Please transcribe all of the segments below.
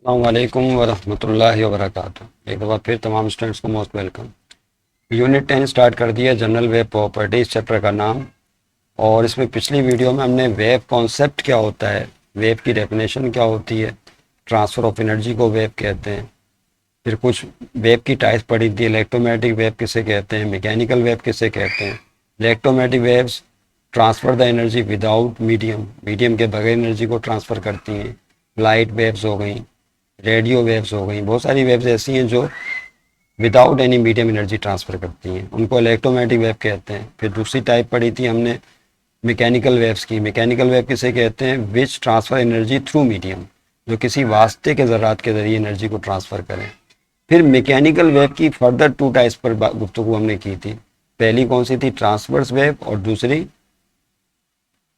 अस्सलामुअलैकुम वरहमतुल्लाहि वबरकातुहू। एक दफ़ा फिर तमाम स्टूडेंट्स को मोस्ट वेलकम। यूनिट 10 स्टार्ट कर दिया, जनरल वेव प्रॉपर्टीज चैप्टर का नाम। और इसमें पिछली वीडियो में हमने वेव कॉन्सेप्ट क्या होता है, वेव की डेफिनेशन क्या होती है, ट्रांसफ़र ऑफ एनर्जी को वेव कहते हैं, फिर कुछ वेव की टाइप्स पढ़ी थी। इलेक्ट्रोमैग्नेटिक वेव किसे कहते हैं, मैकेनिकल वेव किसे कहते हैं। Electromagnetic waves transfer the energy without medium, medium के बगैर एनर्जी को ट्रांसफ़र करती हैं। लाइट वेव्स हो गई, रेडियो वेव्स हो गई, बहुत सारी वेव्स ऐसी हैं जो without any medium energy transfer करती हैं, उनको इलेक्ट्रोमैग्नेटिक वेव कहते हैं। फिर दूसरी टाइप पढ़ी थी हमने मैकेनिकल वेव्स की। मैकेनिकल वेव किसे कहते हैं, विच ट्रांसफ़र एनर्जी थ्रू मीडियम, जो किसी वास्ते के ज़रात के ज़रिए एनर्जी को ट्रांसफ़र करें। फिर मैकेनिकल वेव की फर्दर टू टाइप्स पर गुफ्तगू हमने की थी। पहली कौन सी थी, ट्रांसवर्स वेव, और दूसरी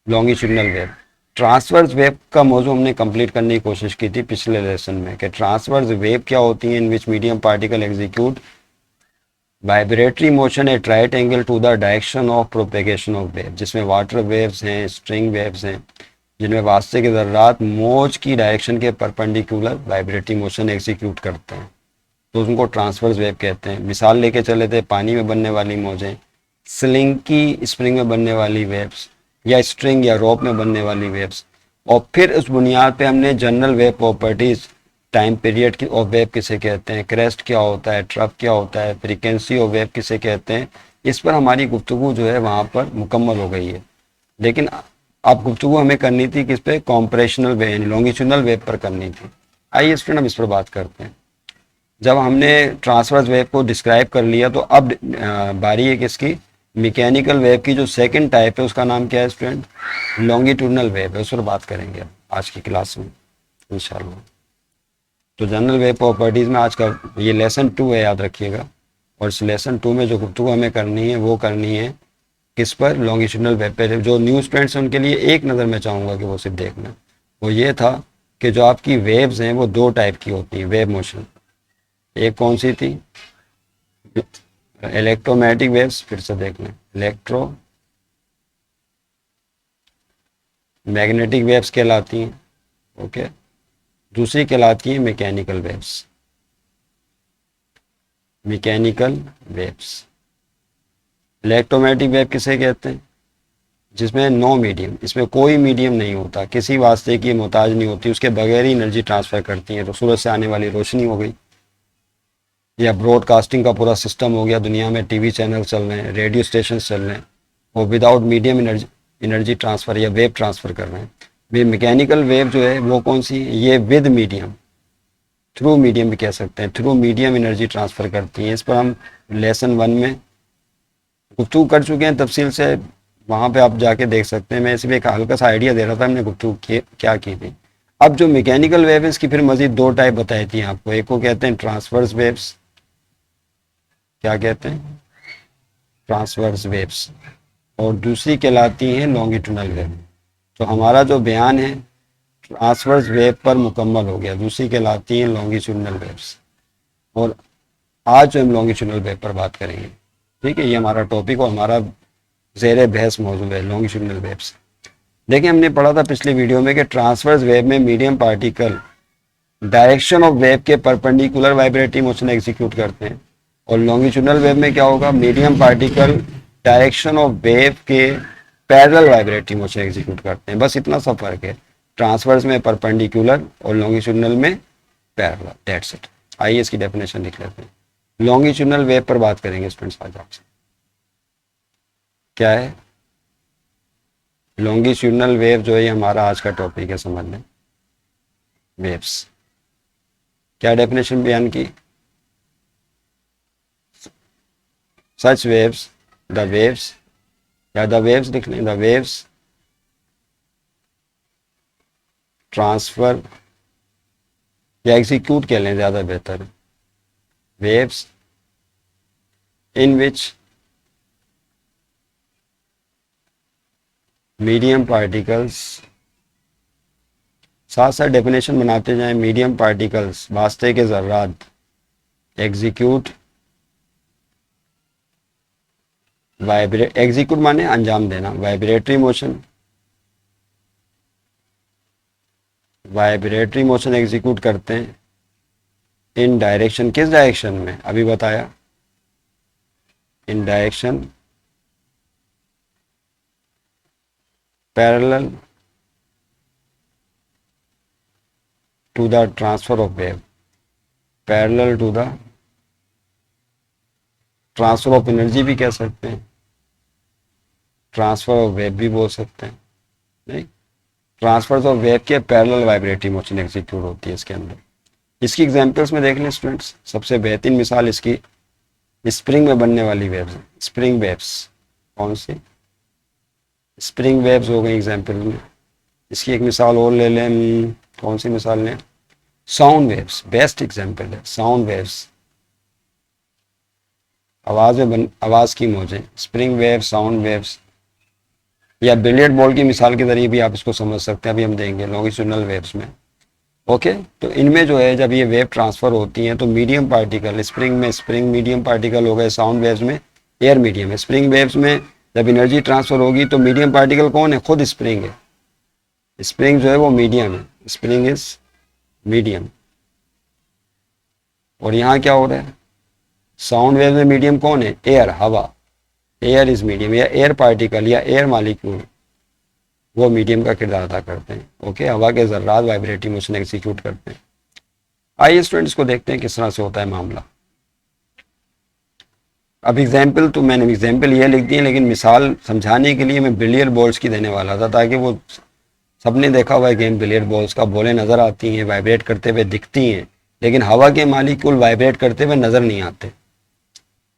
लॉन्गिट्यूडनल वेव। ट्रांसवर्स वेव का मौजू हमने कंप्लीट करने की कोशिश की थी पिछले लेसन में कि ट्रांसवर्स वेव क्या होती हैं, in which medium particle execute vibratory motion at right angle to the direction of propagation of wave, जिसमें वाटर वेव्स हैं, स्ट्रिंग वेव्स हैं, जिनमें वास्ते के ज़र्रात मौज की डायरेक्शन के परपेंडिकुलर वाइब्रेटरी मोशन एग्जीक्यूट करते हैं, तो उनको ट्रांसवर्स वेव कहते हैं। मिसाल लेके चले थे, पानी में बनने वाली मौजें, स्लिंग की स्प्रिंग में बनने वाली वेव्स, या स्ट्रिंग या रोप में बनने वाली वेव्स। और फिर उस बुनियाद पे हमने general wave properties, time period की ऑफ वेव किसे कहते हैं, क्रेस्ट क्या होता है, ट्रफ क्या होता है, फ्रीक्वेंसी ऑफ वेव किसे कहते हैं, इस पर हमारी गुफ्तगू जो है वहाँ पर मुकम्मल हो गई है। लेकिन अब गुफ्तगू हमें करनी थी किस पे, कॉम्प्रेशनल वेव, लॉन्गिट्यूडनल वेव पर करनी थी। आइए स्टूडेंट हम इस पर बात करते हैं। जब हमने ट्रांसवर्स वेव को डिस्क्राइब कर लिया तो अब बारी है किसकी, मैकेनिकल वेव की। जो सेकंड टाइप है उसका नाम क्या है स्टूडेंट, लॉन्गिट्यूडनल वेव है, उस पर बात करेंगे अब आज की क्लास में इंशाल्लाह। तो जनरल वेव प्रॉपर्टीज़ में आज का ये लेसन 2 है, याद रखिएगा। और इस लेसन 2 में जो गुफ्तगू हमें करनी है वो करनी है किस पर, लॉन्गिट्यूडनल वेव पे। जो न्यू स्टूडेंट्स हैं उनके लिए एक नज़र मैं चाहूँगा कि वो सिर्फ देखना, वो ये था कि जो आपकी वेव्स हैं वो दो टाइप की होती हैं, वेव मोशन। एक कौन सी थी, इलेक्ट्रोमैग्नेटिक वेव्स, फिर से देख लें, इलेक्ट्रो मैग्नेटिक वेव्स कहलाती हैं, ओके। दूसरी कहलाती है mechanical waves, mechanical waves. Electromagnetic wave किसे कहते हैं, जिसमें नो मीडियम, इसमें कोई मीडियम नहीं होता, किसी वास्ते की मोहताज नहीं होती, उसके बगैर ही एनर्जी ट्रांसफ़र करती है। तो सूरज से आने वाली रोशनी हो गई, या ब्रॉडकास्टिंग का पूरा सिस्टम हो गया, दुनिया में टीवी चैनल चल रहे हैं, रेडियो स्टेशन चल रहे हैं, वो विदाउट मीडियम एनर्जी ट्रांसफ़र या वेव ट्रांसफ़र कर रहे हैं। वे मैकेनिकल वेव जो है वो कौन सी, ये विद मीडियम, थ्रू मीडियम भी कह सकते हैं, थ्रू मीडियम एनर्जी ट्रांसफ़र करती हैं। इस पर हम लेसन 1 में गुफ्तगू कर चुके हैं तफसील से, वहाँ पे आप जाके देख सकते हैं। मैं सिर्फ एक हल्का सा आइडिया दे रहा था हमने गुफ्तगू क्या की थी। अब जो मैकेनिकल वेव है इसकी फिर मजीद दो टाइप बताई थी आपको। एक को कहते हैं ट्रांसवर्स वेव्स, क्या कहते हैं, ट्रांसवर्स वेव्स, और दूसरी कहलाती हैं लॉन्गिट्यूडनल वेव। तो हमारा जो बयान है ट्रांसवर्स वेव पर मुकम्मल हो गया, दूसरी कहलाती हैं लॉन्गिट्यूडनल वेव्स। और आज जो हम लॉन्गिट्यूडनल वेव पर बात करेंगे, ठीक है, ये हमारा टॉपिक और हमारा ज़ेर बहस मौजू है, लॉन्गिट्यूडनल वेव्स। देखिए हमने पढ़ा था पिछली वीडियो में कि ट्रांसवर्स वेव में medium particle direction of wave के परपेंडिकुलर वाइब्रेटरी मोशन एग्जीक्यूट करते हैं, और लॉन्गिट्यूडनल वेव में क्या होगा, medium particle direction of wave के पैरेलल वाइब्रेटरी मोशन एग्जीक्यूट करते हैं। बस इतना सा फर्क है, ट्रांसवर्स में परपेंडिकुलर और लॉन्गिट्यूडनल में पैरेलल, दैट्स इट। आइए इसकी डेफिनेशन लिख लेते हैं। लॉन्गिट्यूडनल वेव पर बात करेंगे स्टूडेंट्स आज आपसे। क्या है लॉन्गिट्यूडनल वेव, जो है हमारा आज का टॉपिक है, समझ लें। वेव्स, क्या डेफिनेशन बयान की, सच वेव्स, द वेव्स, या द वेव्स लिख लें, द वेव्स ट्रांसफर, या एग्जीक्यूट कह लें ज़्यादा बेहतर है, waves in which medium particles, साथ साथ डेफिनेशन बनाते जाएं, मीडियम पार्टिकल्स वास्ते के ज़र्रात एग्जीक्यूट वाइब्रेट, एग्जीक्यूट माने अंजाम देना, vibratory motion, vibratory motion execute करते हैं इन डायरेक्शन, किस डायरेक्शन में अभी बताया, in direction parallel to the transfer of wave, parallel to the transfer of energy भी कह सकते हैं, ट्रांसफर ऑफ वेव भी बोल सकते हैं, नहीं, ट्रांसफर ऑफ वेव के पैरेलल वाइब्रेटरी मोशन एग्जीक्यूट होती है इसके अंदर। इसकी एग्जांपल्स में देख लें स्टूडेंट्स, सबसे बेहतरीन मिसाल इसकी स्प्रिंग में बनने वाली वेव्स, स्प्रिंग वेव्स, कौन सी, स्प्रिंग वेव्स हो गई एग्जांपल में। इसकी एक मिसाल और ले लें, कौन सी मिसाल लें, साउंड वेव्स, बेस्ट एग्जांपल है साउंड वेव्स, आवाज की मौजें, स्प्रिंग वेव, साउंड वेव्स, या बिलियर्ड बॉल की मिसाल के जरिए भी आप इसको समझ सकते हैं, अभी हम देंगे लॉन्गिट्यूडिनल वेव्स में। ओके, तो इनमें जो है जब ये वेव ट्रांसफर होती हैं तो मीडियम पार्टिकल, स्प्रिंग में स्प्रिंग मीडियम पार्टिकल हो गए, साउंड वेव्स में एयर मीडियम है। स्प्रिंग वेव्स में जब एनर्जी ट्रांसफर होगी तो मीडियम पार्टिकल कौन है, खुद स्प्रिंग है, स्प्रिंग जो है वो मीडियम है, स्प्रिंग इज मीडियम। और यहाँ क्या हो रहा है, साउंड वेव में मीडियम कौन है, एयर, हवा, एयर इज मीडियम, या एयर पार्टिकल या एयर मालिक्यूल वो मीडियम का किरदार अदा करते हैं। ओके, हवा के जर्रात वाइब्रेटरी मोशन एग्जीक्यूट करते हैं। आइए स्टूडेंट्स को देखते हैं किस तरह से होता है मामला। अब एग्जाम्पल तो मैंने एग्जाम्पल ये लिख दी है, लेकिन मिसाल समझाने के लिए मैं बिलियर्ड बॉल्स की देने वाला था, ताकि वो सबने देखा हुआ है गेम बिलियर्ड बॉल्स का, बॉलें नज़र आती हैं, वाइब्रेट करते हुए दिखती हैं, लेकिन हवा के मालिक्यूल वाइब्रेट करते हुए नज़र नहीं आते।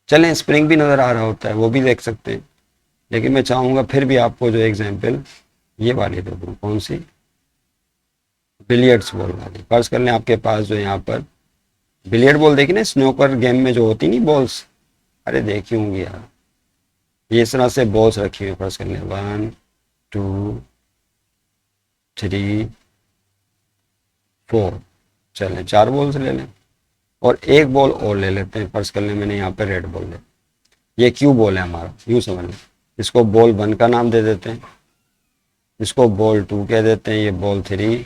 चलें, स्प्रिंग भी नज़र आ रहा होता है, वो भी देख सकते हैं, लेकिन मैं चाहूँगा फिर भी आपको जो एग्जाम्पल ये वाली दे दूँ, कौन सी, बिलियर्ड्स बॉल वाली। फर्ज कर लें आपके पास जो यहाँ पर बिलियर्ड बॉल देखी ना, स्नूकर गेम में जो होती नहीं बॉल्स, अरे देखी होंगी यार, ये इस तरह से बॉल्स रखी हुई, फर्ज कर लें 1 2 3 4, चलें 4 बॉल्स ले लें और एक बॉल और ले लेते हैं, फर्ज कर लें मैंने यहाँ पर रेड बॉल ले, ये क्यू बॉल है हमारा, यूँ समझ लें, इसको बॉल 1 का नाम दे देते हैं, इसको बॉल 2 कह देते हैं, ये बॉल 3,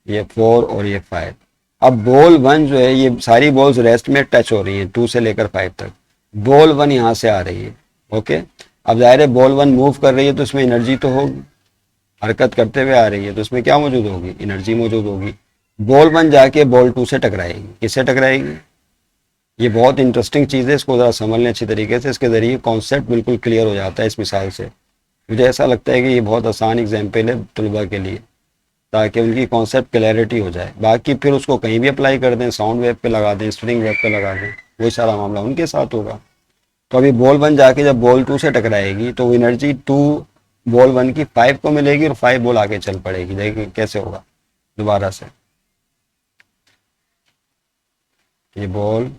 ये 4 और ये 5। अब बॉल 1 जो है, ये सारी बॉल्स रेस्ट में टच हो रही हैं 2 से लेकर 5 तक, बॉल 1 यहाँ से आ रही है। ओके, अब जाहिर है बॉल 1 मूव कर रही है तो इसमें एनर्जी तो होगी, हरकत करते हुए आ रही है तो इसमें क्या मौजूद होगी, एनर्जी मौजूद होगी। बॉल 1 जाके बॉल 2 से टकराएगी, किससे टकराएगी, ये बहुत इंटरेस्टिंग चीज़ है, इसको ज़रा समझ लें अच्छी तरीके से, इसके ज़रिए कॉन्सेप्ट बिल्कुल क्लियर हो जाता है इस मिसाल से। मुझे ऐसा लगता है कि ये बहुत आसान एग्जाम्पल है तलबा के लिए, ताकि उनकी कॉन्सेप्ट क्लैरिटी हो जाए। बाकी फिर उसको कहीं भी अप्लाई कर दें, साउंड वेव पे लगा दें, स्प्रिंग वेव पे लगा दें, वही सारा मामला उनके साथ होगा। तो अभी बॉल 1 जाके जब बॉल 2 से टकराएगी तो एनर्जी 2 बॉल 1 की 5 को मिलेगी और 5 बॉल आगे चल पड़ेगी। देखिए कैसे होगा, दोबारा से, ये बॉल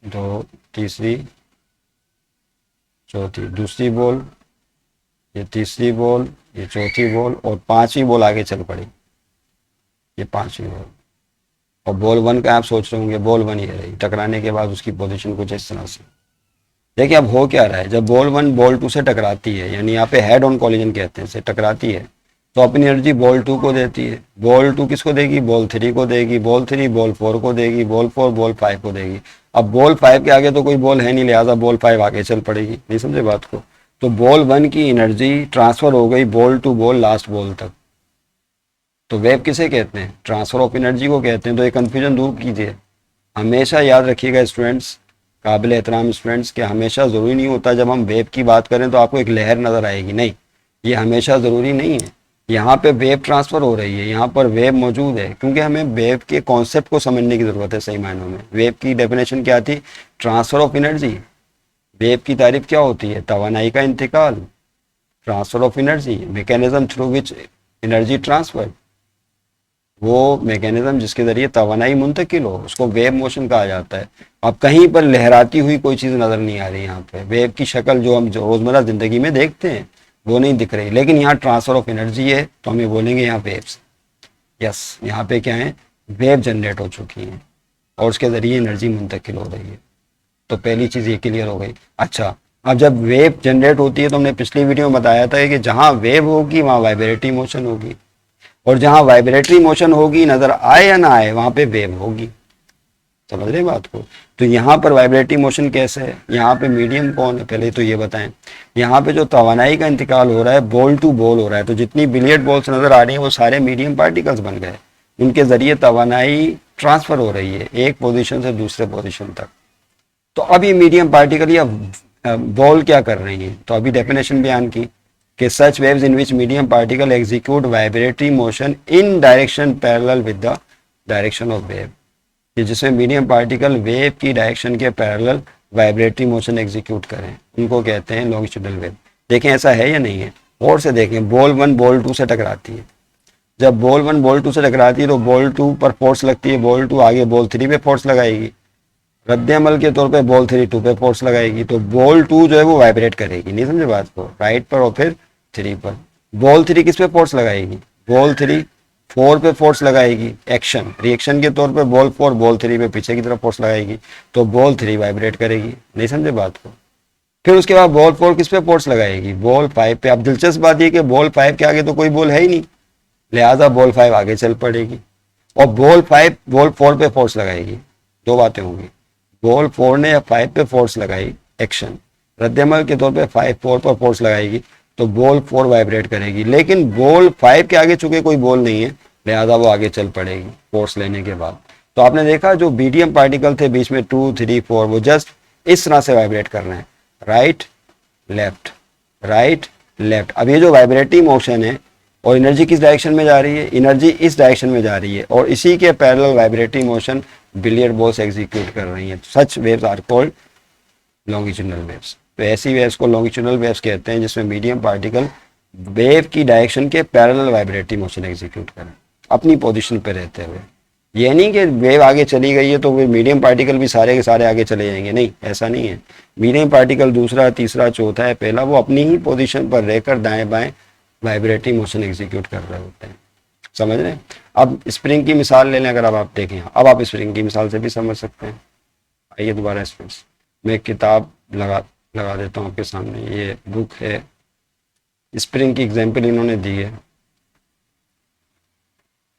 2, तीसरी, चौथी, दूसरी बॉल, ये तीसरी बॉल, ये चौथी बॉल और 5वीं बॉल आगे चल पड़ी, ये 5वीं बॉल। और बॉल 1 का आप सोच रहे होंगे, बॉल 1 ये रही, टकराने के बाद उसकी पोजीशन कुछ इस तरह से। देखिए अब हो क्या रहा है, जब बॉल 1 बॉल 2 से टकराती है, यानी यहाँ पे हेड ऑन कॉलिजन कहते हैं, से टकराती है, तो अपनी एनर्जी बॉल 2 को देती है, बॉल 2 किसको देगी, बॉल 3 को देगी, बॉल 3 बॉल 4 को देगी, बॉल 4 बॉल 5 को देगी। अब बॉल 5 के आगे तो कोई बॉल है नहीं, लिहाजा बॉल 5 आगे चल पड़ेगी। नहीं समझे बात को, तो बॉल 1 की एनर्जी ट्रांसफर हो गई ball to ball last ball तक। तो वेव किसे कहते हैं, ट्रांसफर ऑफ एनर्जी को कहते हैं। तो ये कन्फ्यूजन दूर कीजिए, हमेशा याद रखिएगा स्टूडेंट्स, काबिल एहतराम स्टूडेंट्स, कि हमेशा ज़रूरी नहीं होता जब हम वेव की बात करें तो आपको एक लहर नज़र आएगी, नहीं, ये हमेशा ज़रूरी नहीं है। यहाँ पे वेव ट्रांसफ़र हो रही है, यहाँ पर वेव मौजूद है, क्योंकि हमें वेव के कॉन्सेप्ट को समझने की ज़रूरत है सही मायनों में। वेव की डेफिनेशन क्या थी, ट्रांसफ़र ऑफ एनर्जी। वेव की तारीफ क्या होती है, तवानाई का इंतकाल, transfer of energy, mechanism through which energy transfer, वो मैकेनिज्म जिसके ज़रिए तवानाई मुंतकिल हो, उसको वेव मोशन कहा जाता है। अब कहीं पर लहराती हुई कोई चीज़ नज़र नहीं आ रही, यहाँ पे वेव की शक्ल जो हम रोज़मर्रा ज़िंदगी में देखते हैं वो नहीं दिख रही, लेकिन यहाँ ट्रांसफ़र ऑफ एनर्जी है तो हम ये बोलेंगे यहाँ वेव्स। यस, यहाँ पे क्या है, वेव जनरेट हो चुकी हैं और उसके ज़रिए एनर्जी मुंतकिल हो रही है। तो पहली चीज़ ये क्लियर हो गई। अच्छा, अब जब वेव जनरेट होती है तो हमने पिछली वीडियो में बताया था कि जहाँ वेव होगी वहाँ वाइब्रेटरी मोशन होगी, और जहाँ वाइब्रेटरी मोशन होगी नजर आए या ना आए वहाँ पे वेव होगी। समझ रहे हैं बात को? तो यहाँ पर वाइब्रेटरी मोशन कैसे है, यहाँ पे मीडियम कौन है पहले तो ये बताएं। यहाँ पे जो तवानाई का इंतकाल हो रहा है बॉल टू बॉल हो रहा है, तो जितनी बिलियर्ड बॉल्स नजर आ रही हैं वो सारे मीडियम पार्टिकल्स बन गए, उनके जरिए तवानाई ट्रांसफर हो रही है एक पोजीशन से दूसरे पोजीशन तक। तो अब ये मीडियम पार्टिकल या बॉल क्या कर रही है, तो अभी डेफिनेशन बयान की कि such waves in which medium particle execute vibratory motion in direction parallel with the direction of wave, कि जिसमें मीडियम पार्टिकल वेव की डायरेक्शन के पैरेलल वाइब्रेटरी मोशन एग्जीक्यूट करें, उनको कहते हैं लॉन्गिट्यूडनल वेव। देखें ऐसा है या नहीं है, और से देखें बॉल 1 बॉल 2 से टकराती है, जब बॉल 1 बॉल 2 से टकराती है तो बॉल 2 पर फोर्स लगती है, बॉल 2 आगे बॉल 3 पे फोर्स लगाएगी, रद्द-ए-अमल के तौर पे बॉल 3 2 पे फोर्स लगाएगी, तो बॉल 2 जो है वो वाइब्रेट करेगी। नहीं समझे बात को? राइट पर और फिर 3 पर। बॉल 3 किस पे फोर्स लगाएगी? बॉल 3 4 पे फोर्स लगाएगी, एक्शन रिएक्शन के तौर पे बॉल 4 बॉल 3 पे पीछे की तरफ फोर्स लगाएगी, तो बॉल 3 वाइब्रेट करेगी। नहीं समझे बात को? फिर उसके बाद बॉल 4 किस पे फोर्स लगाएगी? बॉल 5 पे। अब दिलचस्प बात यह कि बॉल 5 के आगे तो कोई बॉल है ही नहीं, लिहाजा बॉल 5 आगे चल पड़ेगी, और बॉल 5 बॉल 4 पे फोर्स लगाएगी। दो बातें होंगी, बॉल 4 ने 5 पे फोर्स लगाई, एक्शन रद्द-ए-अमल के तौर पे 5 4 पर फोर्स लगाएगी, तो बॉल 4 वाइब्रेट करेगी, लेकिन बॉल 5 के आगे चूंकि कोई बॉल नहीं है लिहाजा वो आगे चल पड़ेगी फोर्स लेने के बाद। तो आपने देखा जो मीडियम पार्टिकल थे बीच में 2 3 4 वो जस्ट इस तरह से वाइब्रेट कर रहे हैं, राइट लेफ्ट। अब ये जो वाइब्रेटरी मोशन है और एनर्जी किस डायरेक्शन में जा रही है? एनर्जी इस डायरेक्शन में जा रही है, और इसी के parallel vibratory motion billiard balls execute कर रही हैं। Such waves are called longitudinal waves. तो ऐसी वेव्स को लॉन्गिट्यूडनल वेव्स कहते हैं जिसमें मीडियम पार्टिकल वेव की डायरेक्शन के पैरेलल वाइब्रेटरी मोशन एग्जीक्यूट करें अपनी पोजीशन पे रहते हुए। ये नहीं कि वेव आगे चली गई है तो वे मीडियम पार्टिकल भी सारे के सारे आगे चले जाएंगे, नहीं, ऐसा नहीं है। मीडियम पार्टिकल दूसरा तीसरा चौथा है, पहला वो अपनी ही पोजीशन पर रहकर दाएं बाएं वाइब्रेटरी मोशन एग्जीक्यूट कर रहे होते हैं। समझ रहे हैं? अब स्प्रिंग की मिसाल ले लें, अगर अब आप देखें, अब आप स्प्रिंग की मिसाल से भी समझ सकते हैं। आइए दोबारा स्प्रिंग, मैं एक किताब लगा देता हूँ आपके सामने, ये बुक है, स्प्रिंग की एग्जाम्पल इन्होंने दी है।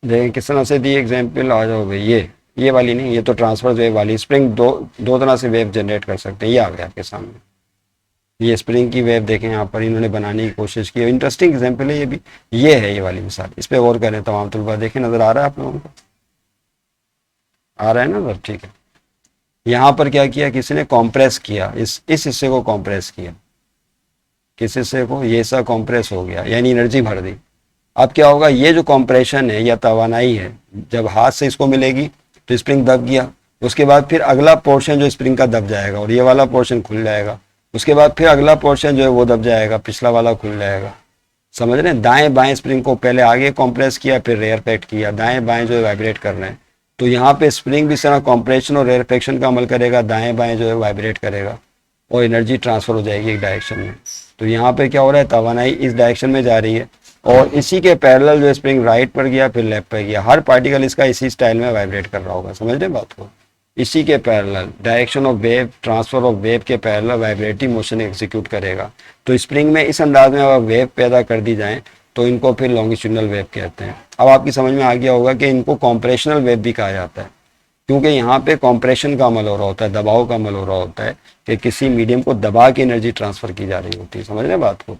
देखें किस तरह से दी एग्जाम्पल, आ जाओ भाई, ये वाली नहीं, ये तो ट्रांसफर वेव वाली। स्प्रिंग दो तरह से वेव जनरेट कर सकते हैं, ये आ गया आपके सामने। ये स्प्रिंग की वेव देखें यहाँ पर इन्होंने बनाने की कोशिश की, इंटरेस्टिंग एग्जाम्पल है ये भी। ये है ये वाली मिसाल, इस पर गौर करें तमाम तलबा। देखें नजर आ रहा है आप लोगों को? आ रहा है ना सर? ठीक है। यहाँ पर क्या किया, किसी ने कॉम्प्रेस किया, इस हिस्से को कॉम्प्रेस किया, किस हिस्से को, ये सा कॉम्प्रेस हो गया, यानी एनर्जी भर दी। अब क्या होगा, ये जो कॉम्प्रेशन है या तवानाई है, जब हाथ से इसको मिलेगी तो स्प्रिंग दब गया, उसके बाद फिर अगला पोर्शन जो स्प्रिंग का दब जाएगा और ये वाला पोर्शन खुल जाएगा, उसके बाद फिर अगला पोर्शन जो है वो दब जाएगा, पिछला वाला खुल जाएगा। समझ रहे हैं? दाएं बाएं स्प्रिंग को पहले आगे कॉम्प्रेस किया, फिर रेयरफेक्ट किया, दाएं बाएं जो है वाइब्रेट कर रहे हैं। तो यहाँ पे स्प्रिंग भी इस तरह कॉम्प्रेशन और रेयरफेक्शन का अमल करेगा, दाएं बाएं जो है वाइब्रेट करेगा और एनर्जी ट्रांसफर हो जाएगी एक डायरेक्शन में। तो यहाँ पे क्या हो रहा है, तवानाई इस डायरेक्शन में जा रही है और इसी के पैरेलल जो स्प्रिंग राइट पर गया फिर लेफ्ट पर गया, हर पार्टिकल इसका इसी स्टाइल में वाइब्रेट कर रहा होगा। समझ रहे बात को? इसी के parallel direction of wave, transfer of wave के पैरेलल वाइब्रेटरी मोशन एग्जीक्यूट करेगा। तो स्प्रिंग में इस अंदाज में अगर वेव पैदा कर दी जाए तो इनको फिर लॉन्गिट्यूडनल वेव कहते हैं। अब आपकी समझ में आ गया होगा कि इनको कॉम्प्रेशनल वेव भी कहा जाता है, क्योंकि यहाँ पे कॉम्प्रेशन का अमल हो रहा होता है, दबाव का अमल हो रहा होता है कि किसी मीडियम को दबा के एनर्जी ट्रांसफर की जा रही होती है। समझ रहे बात को?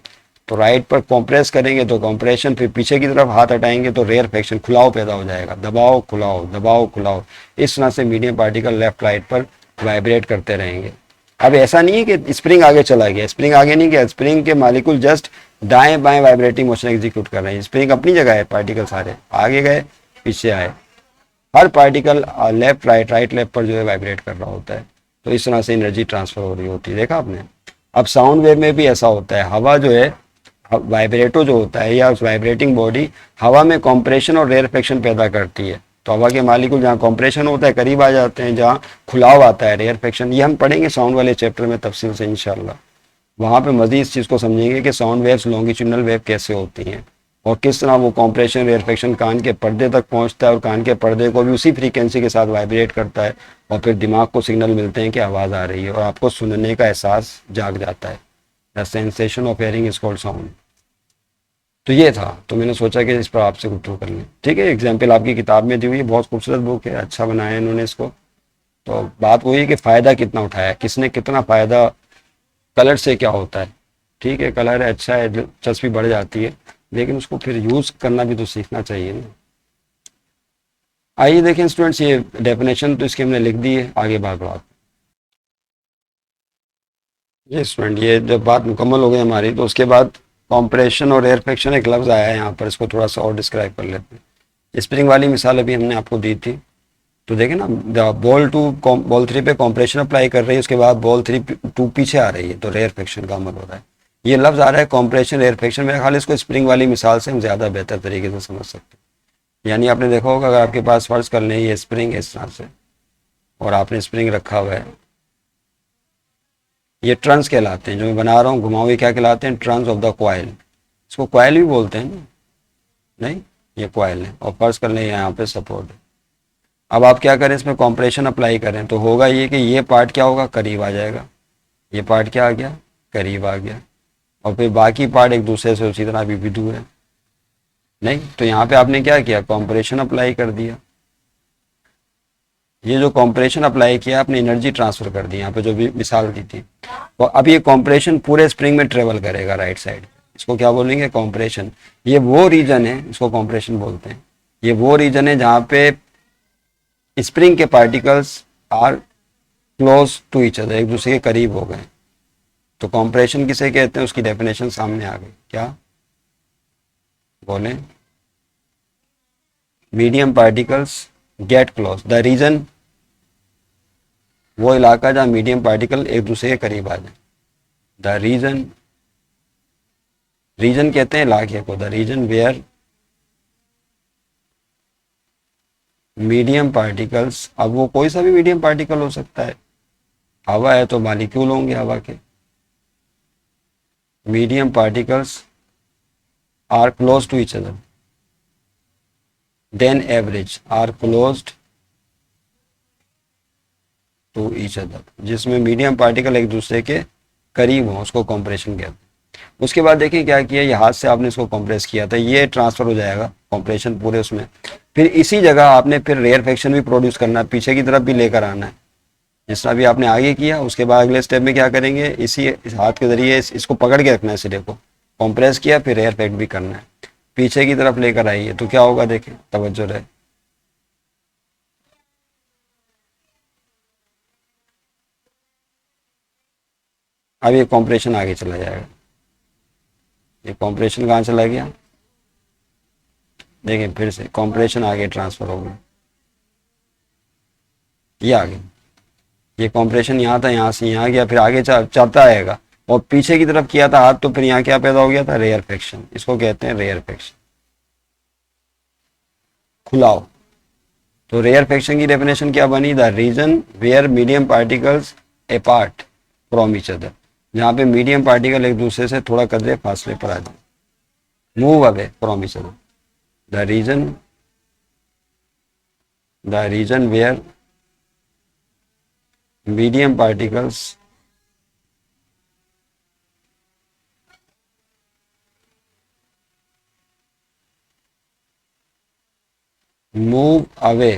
तो राइट पर कॉम्प्रेस करेंगे तो कॉम्प्रेशन, फिर पीछे की तरफ हाथ हटाएंगे तो रेयरफेक्शन, खुलाव पैदा हो जाएगा, दबाव खुलाव दबाव खुलाव, इस तरह से मीडियम पार्टिकल लेफ्ट राइट पर वाइब्रेट करते रहेंगे। अब ऐसा नहीं है कि स्प्रिंग आगे चला गया, स्प्रिंग आगे नहीं गया, स्प्रिंग के मालिकुल जस्ट दाएं बाएं वाइब्रेटिंग मोशन एग्जीक्यूट कर रहे हैं। स्प्रिंग अपनी जगह है, पार्टिकल सारे आगे गए पीछे आए, हर पार्टिकल लेफ्ट राइट लेफ्ट पर जो है वाइब्रेट कर रहा होता है। तो इस तरह से एनर्जी ट्रांसफर हो रही होती है। देखा आपने? अब साउंड वेव में भी ऐसा होता है, हवा जो है वाइब्रेटो जो होता है या उस वाइब्रेटिंग बॉडी हवा में कॉम्प्रेशन और रेयरफेक्शन पैदा करती है। तो हवा के मालिकुल जहाँ कॉम्प्रेशन होता है करीब आ जाते हैं, जहाँ खुलाव आता है रेयरफेक्शन, ये हम पढ़ेंगे साउंड वाले चैप्टर में तफसील से इंशाल्लाह। वहाँ पे मजीद इस चीज़ को समझेंगे कि साउंड वेव्स लॉन्गिट्यूडनल वेव कैसे होती हैं। और किस तरह वो कॉम्प्रेशन रेयरफेक्शन कान के पर्दे तक पहुंचता है और कान के पर्दे को भी उसी फ्रीक्वेंसी के साथ वाइब्रेट करता है और फिर दिमाग को सिग्नल मिलते हैं कि आवाज़ आ रही है और आपको सुनने का एहसास जाग जाता है। The sensation of hearing is called sound. तो ये था, तो मैंने सोचा कि इस पर आपसे गुफ्तगू कर लें। ठीक है, एग्जाम्पल आपकी किताब में दी हुई है, बहुत खूबसूरत बुक है, अच्छा बनाया है इन्होंने इसको। तो बात वही है कि फ़ायदा कितना उठाया, किसने कितना फ़ायदा, कलर से क्या होता है। ठीक है, कलर अच्छा है, दिलचस्पी बढ़ जाती है, लेकिन उसको फिर यूज़ करना भी तो सीखना चाहिए ना। आइए देखें स्टूडेंट्स, ये डेफिनेशन तो इसकी हमने लिख दी है, आगे बात बात। ये स्टूडेंट, ये जब बात मुकम्मल हो गई हमारी, तो उसके बाद कॉम्प्रेशन और एयरफेक्शन एक लफ्ज़ आया है यहाँ पर, इसको थोड़ा सा और डिस्क्राइब कर लेते हैं। स्प्रिंग वाली मिसाल अभी हमने आपको दी थी, तो देखें ना, बॉल टू बॉल 3 पे कॉम्प्रेशन अप्लाई कर रही है, उसके बाद बॉल 2 पीछे आ रही है, तो रेयरफेक्शन का अमल हो रहा है। ये लफ्ज़ आ रहा है कॉम्प्रेशन रेयरफेक्शन, मेरे ख्याल इसको स्प्रिंग वाली मिसाल से हम ज़्यादा बेहतर तरीके से समझ सकते हैं। यानी आपने देखा होगा, अगर आपके पास फर्ज कर लें ये स्प्रिंग है इस तरह से, और आपने स्प्रिंग रखा हुआ है, ये ट्रंस कहलाते हैं, जो मैं बना रहा हूँ घुमाओ, ये क्या कहलाते हैं, ट्रंस ऑफ द कॉइल। इसको कॉइल भी बोलते हैं ना, नहीं, ये कॉइल है, और फर्ज कर लें यहाँ पे सपोर्ट है। अब आप क्या करें, इसमें कॉम्प्रेशन अप्लाई करें, तो होगा ये कि ये पार्ट क्या होगा, करीब आ जाएगा, ये पार्ट क्या आ गया, करीब आ गया, और फिर बाकी पार्ट एक दूसरे से उसी तरह भी दूर है। नहीं, तो यहाँ पे आपने क्या किया, कॉम्प्रेशन अप्लाई कर दिया। ये जो कॉम्प्रेशन अप्लाई किया, आपने एनर्जी ट्रांसफर कर दी, यहाँ पे जो भी मिसाल दी थी। तो अब ये कॉम्प्रेशन पूरे स्प्रिंग में ट्रेवल करेगा राइट साइड, इसको क्या बोलेंगे, कॉम्प्रेशन। ये वो रीजन है, इसको कॉम्प्रेशन बोलते हैं। ये वो रीजन है जहाँ पे स्प्रिंग के particles are close to each other, एक दूसरे के करीब हो गए। तो कॉम्प्रेशन किसे कहते हैं, उसकी डेफिनेशन सामने आ गई, क्या बोलें, medium particles get close, the region, वो इलाका जहाँ मीडियम पार्टिकल एक दूसरे के करीब आ जाए। द रीजन, रीजन कहते हैं इलाके को, the region where medium particles, अब वो कोई सा भी मीडियम पार्टिकल हो सकता है, हवा है तो मॉलिक्यूल होंगे हवा के, medium particles are close to each other, then average are closed to each other, जिसमें मीडियम पार्टिकल एक दूसरे के करीब हो, उसको कॉम्प्रेशन कहते हैं। उसके बाद देखिए क्या किया, ये हाथ से आपने इसको कंप्रेस किया था, ये ट्रांसफर हो जाएगा कंप्रेशन पूरे उसमें। फिर इसी जगह आपने फिर रेयरफेक्शन भी प्रोड्यूस करना है, पीछे की तरफ भी लेकर आना है, जिस तरह भी आपने आगे किया। उसके बाद अगले स्टेप में क्या करेंगे, इस हाथ के जरिए इसको पकड़ के रखना है, सिरे को कंप्रेस किया, फिर रेयरफेक्ट भी करना है, पीछे की तरफ लेकर आइए, तो क्या होगा देखें, तवज्जो रहे। अब ये कंप्रेशन आगे चला जाएगा, ये कंप्रेशन कहाँ चला गया, देखिए फिर से कंप्रेशन आगे ट्रांसफर हो गया, ये आगे, ये कंप्रेशन यहाँ था, यहाँ से यहाँ गया, फिर आगे चलता आएगा, और पीछे की तरफ किया था हाथ, तो फिर यहाँ क्या पैदा हो गया था, रेयरफेक्शन, इसको कहते हैं रेयरफेक्शन, खुलाव। तो रेयरफेक्शन की डेफिनेशन क्या बनी, the region where medium particles apart from each other, जहाँ पे मीडियम पार्टिकल एक दूसरे से थोड़ा कदरे फासले पर आ जाए, move away from each other, the region where medium particles move away,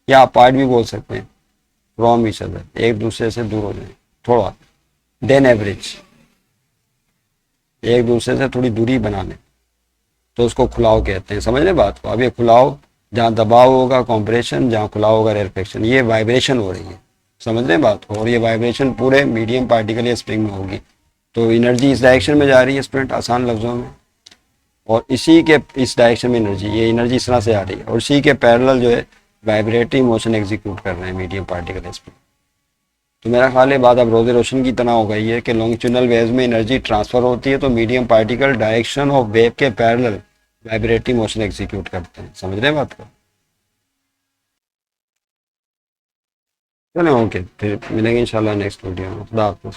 या अपार्ट भी बोल सकते हैं, फ्रॉम ईच अदर, एक दूसरे से दूर हो जाए थोड़ा, देन एवरेज, एक दूसरे से थोड़ी दूरी बना लें, तो उसको खुलाव कहते हैं। समझ रहे बात को। अब ये खुलाव, जहाँ दबाव होगा कॉम्प्रेशन, जहाँ खुलाव होगा रेयरफेक्शन, ये वाइब्रेशन हो रही है, समझ रहे बात को, और ये वाइब्रेशन पूरे मीडियम पार्टिकल या स्प्रिंग में होगी, तो एनर्जी इस डायरेक्शन में जा रही है स्टूडेंट, आसान लफ्जों में, और इसी के इस डायरेक्शन में एनर्जी, ये एनर्जी इस तरह से आ रही है, और इसी के पैरेलल जो है वाइब्रेटरी मोशन एग्जीक्यूट कर रहे हैं मीडियम पार्टिकल स्प्रिंग। तो मेरा ख्याल है बात अब रोज़े रोशन की तरह हो गई है कि लॉन्गिट्यूडनल वेव्स में एनर्जी ट्रांसफर होती है, तो medium particle direction of wave के पैरेलल वाइब्रेटरी मोशन एग्जीक्यूट करते हैं। समझ रहे हैं बात को। चलो ओके, फिर मिलेंगे इंशाल्लाह नेक्स्ट वीडियो में। खुदा हाफिज़।